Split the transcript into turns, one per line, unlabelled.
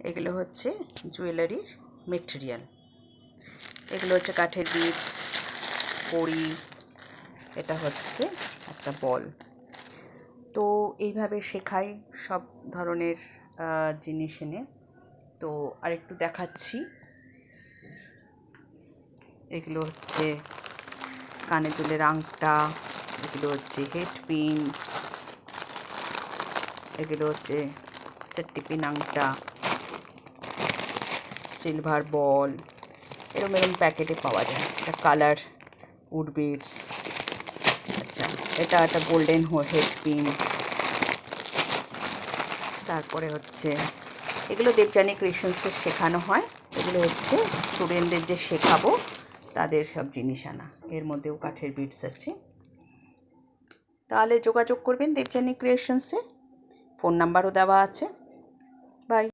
এগুলো হচ্ছে জুয়েলারির মেটেরিয়াল। এগুলো হচ্ছে কাঠের বিটস, কড়ি, এটা হচ্ছে একটা বল। তো এইভাবে শেখাই সব ধরনের জিনিস এনে। তো আরেকটু দেখাচ্ছি। এগুলো হচ্ছে কানে দুলের আংটা, এগুলো হচ্ছে হেড পিন, এগুলো হচ্ছে সেট্টি পিন আংটা, সিলভার বল, এরম এরম প্যাকেটে পাওয়া যায়। এটা কালার উড বিডস। আচ্ছা, এটা একটা গোল্ডেন হেড পিন। তারপরে হচ্ছে এগুলো দেবযানী ক্রিয়েশনসে শেখানো হয়। এগুলো হচ্ছে স্টুডেন্টদের যে শেখাবো তাদের সব জিনিস আনা। এর মধ্যেও কাঠের বিটস আছে। তাহলে যোগাযোগ করবেন দেবযানী ক্রিয়েশনসে, ফোন নাম্বারও দেওয়া আছে। বাই।